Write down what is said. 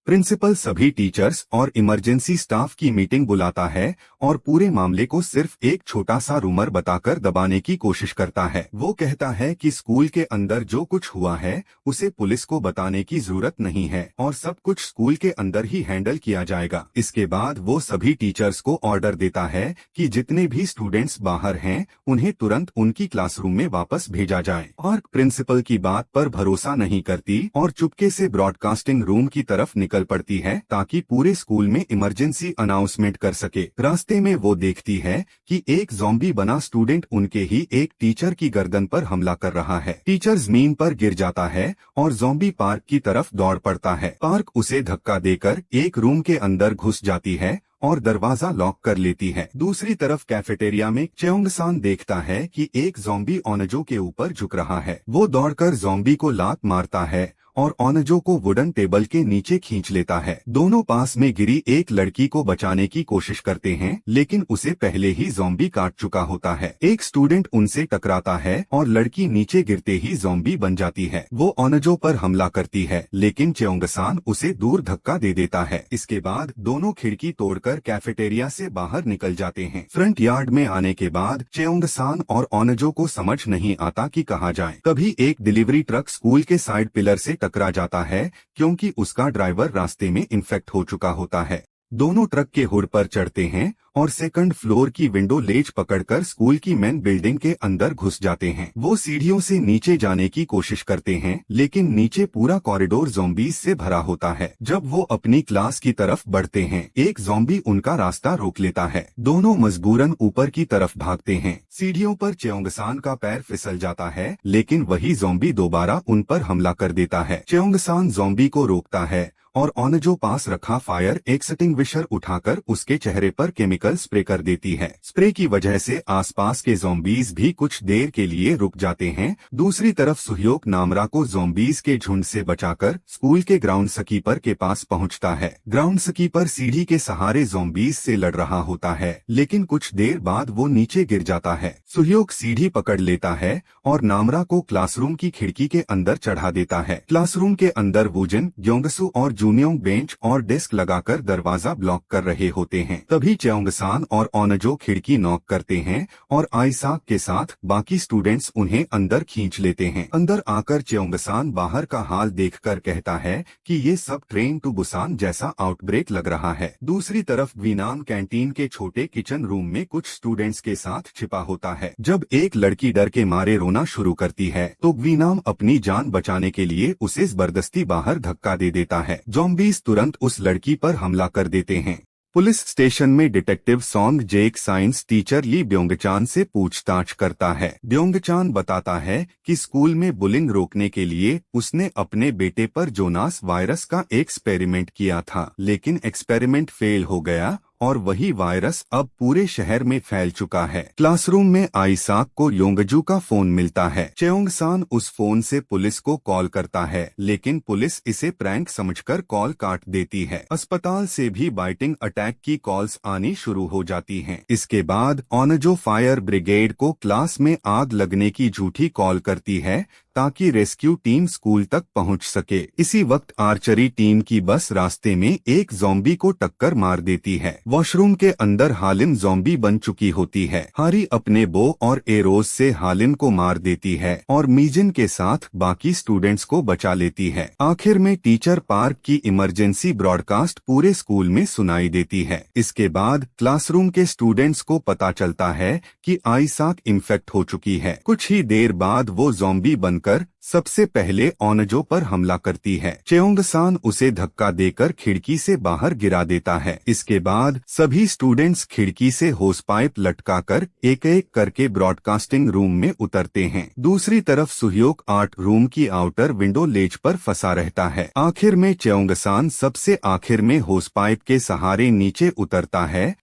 Principal सभी teachers और emergency staff की मीटिंग बुलाता है और पूरे मामले को सिर्फ एक छोटा सा रूमर बताकर दबाने की कोशिश करता है। वो कहता है कि स्कूल के अंदर जो कुछ हुआ है उसे पुलिस को बताने की जरूरत नहीं है और सब कुछ स्कूल के अंदर ही हैंडल किया जाएगा। इसके बाद वो सभी टीचर्स को ऑर्डर देता है कि जितने भी स्टूडेंट्स बाहर हैं उन्हें तुरंत उनकी क्लासरूम में वापस भेजा जाए। और प्रिंसिपल की बात पर भरोसा नहीं करती और चुपके से ब्रॉडकास्टिंग रूम की तरफ निकल पड़ती है ताकि पूरे स्कूल में इमरजेंसी अनाउंसमेंट कर सके। रास्ते में वो देखती है कि एक ज़ॉम्बी बना स्टूडेंट उनके ही एक टीचर की गर्दन पर हमला कर रहा है। टीचर जमीन पर गिर जाता है और ज़ॉम्बी पार्क की तरफ दौड़ पड़ता है। पार्क उसे धक्का देकर एक रूम के अंदर घुस जाती है और दरवाजा लॉक कर लेती है। दूसरी तरफ कैफेटेरिया में चेओंग-सान देखता है कि एक ज़ॉम्बी ओनजो के ऊपर झुक रहा है। वो दौड़कर ज़ॉम्बी को लात मारता है और ओनजो को वुडन टेबल के नीचे खींच लेता है। दोनों पास में गिरी एक लड़की को बचाने की कोशिश करते हैं, लेकिन उसे पहले ही ज़ॉम्बी काट चुका होता है। एक स्टूडेंट उनसे टकराता है और लड़की नीचे गिरते ही ज़ॉम्बी बन जाती है। वो ओनजो पर हमला करती है, लेकिन चेओंग-सान उसे दूर धक्का दे देता है। इसके बाद दोनों खिड़की तोड़कर कैफेटेरिया से बाहर निकल जाते हैं। फ्रंट यार्ड में आने के बाद चेओंग-सान और ओनजो को समझ नहीं आता कि कहाँ जाएं। तभी एक डिलीवरी ट्रक स्कूल के साइड पिलर से टकरा जाता है क्योंकि उसका ड्राइवर रास्ते में इन्फेक्ट हो चुका होता है। दोनों ट्रक के हुड पर चढ़ते हैं और सेकंड फ्लोर की विंडो लेज पकड़कर स्कूल की मेन बिल्डिंग के अंदर घुस जाते हैं। वो सीढ़ियों से नीचे जाने की कोशिश करते हैं, लेकिन नीचे पूरा कॉरिडोर ज़ॉम्बीज से भरा होता है। जब वो अपनी क्लास की तरफ बढ़ते हैं, एक ज़ॉम्बी उनका रास्ता रोक लेता है। दोनों मजबूरन ऊपर की तरफ भागते हैं। सीढ़ियों पर चेओंग-सान का पैर फिसल जाता है, लेकिन वही ज़ॉम्बी दोबारा उन पर हमला कर देता है। चेओंग-सान ज़ॉम्बी को रोकता है और ओनजो पास रखा फायर एक्सटिंग्विशर उठाकर उसके चेहरे पर केमिकल स्प्रे कर देती है। स्प्रे की वजह से आसपास के ज़ॉम्बीज भी कुछ देर के लिए रुक जाते हैं। दूसरी तरफ सुह्योक नामरा को ज़ॉम्बीज के झुंड से बचाकर स्कूल के ग्राउंड स्कीपर के पास पहुंचता है। ग्राउंड स्कीपर सीढ़ी के सहारे ज़ॉम्बीज से लड़ रहा होता है, लेकिन कुछ देर बाद वो नीचे गिर जाता है। सुह्योक सीढ़ी पकड़ लेता है और नामरा को क्लासरूम की खिड़की के अंदर चढ़ा देता है। क्लासरूम के अंदर वूजन, ग्योंगसू और जूनियोंग बेंच और डेस्क लगाकर दरवाजा ब्लॉक कर रहे होते हैं। तभी चेओंग-सान और ओनजो खिड़की नॉक करते हैं और आइसाक के साथ बाकी स्टूडेंट्स उन्हें अंदर खींच लेते हैं। अंदर आकर चेओंग-सान बाहर का हाल देखकर कहता है कि ये सब ट्रेन टू बुसान जैसा आउटब्रेक लग रहा है। दूसरी तरफ ग्वीनाम कैंटीन के छोटे किचन रूम में कुछ स्टूडेंट्स के साथ छिपा होता है। जब एक लड़की डर के मारे रोना शुरू करती है तो ग्वीनाम अपनी जान बचाने के लिए उसे जबरदस्ती बाहर धक्का दे देता है। ज़ॉम्बीज तुरंत उस लड़की पर हमला कर देते हैं। पुलिस स्टेशन में डिटेक्टिव सॉन्ग जेक साइंस टीचर ली ब्योंगचान से पूछताछ करता है। ब्योंगचान बताता है कि स्कूल में बुलिंग रोकने के लिए उसने अपने बेटे पर जोनास वायरस का एक्सपेरिमेंट किया था, लेकिन एक्सपेरिमेंट फेल हो गया और वही वायरस अब पूरे शहर में फैल चुका है। क्लासरूम में आइसाक को योंगजू का फोन मिलता है। चेओंग-सान उस फोन से पुलिस को कॉल करता है, लेकिन पुलिस इसे प्रैंक समझकर कॉल काट देती है। अस्पताल से भी बाइटिंग अटैक की कॉल्स आनी शुरू हो जाती हैं। इसके बाद ओनजो फायर ब्रिगेड को क्लास में आग लगने की झूठी कॉल करती है ताकि रेस्क्यू टीम स्कूल तक पहुंच सके। इसी वक्त आर्चरी टीम की बस रास्ते में एक ज़ॉम्बी को टक्कर मार देती है। वॉशरूम के अंदर हालिन ज़ॉम्बी बन चुकी होती है। हारी अपने बो और एरोज से हालिन को मार देती है और मीजिन के साथ बाकी स्टूडेंट्स को बचा लेती है। आखिर में टीचर पार्क की इमरजेंसी ब्रॉडकास्ट पूरे स्कूल में सुनाई देती है। इसके बाद क्लासरूम के स्टूडेंट्स को पता चलता है कि आइसाक इन्फेक्ट हो चुकी है। कुछ ही देर बाद वो ज़ॉम्बी बनकर सबसे पहले ओनजो पर हमला करती है। चेओंग-सान उसे धक्का देकर खिड़की से बाहर गिरा देता है। इसके बाद सभी स्टूडेंट्स खिड़की से होस पाइप लटकाकर एक एक करके ब्रॉडकास्टिंग रूम में उतरते हैं। दूसरी तरफ सुह्योक आर्ट रूम की आउटर विंडो लेज पर फंसा रहता है। आखिर में चेओंग-सान सबसे आखिर में होस पाइप के सहारे नीचे उतरता है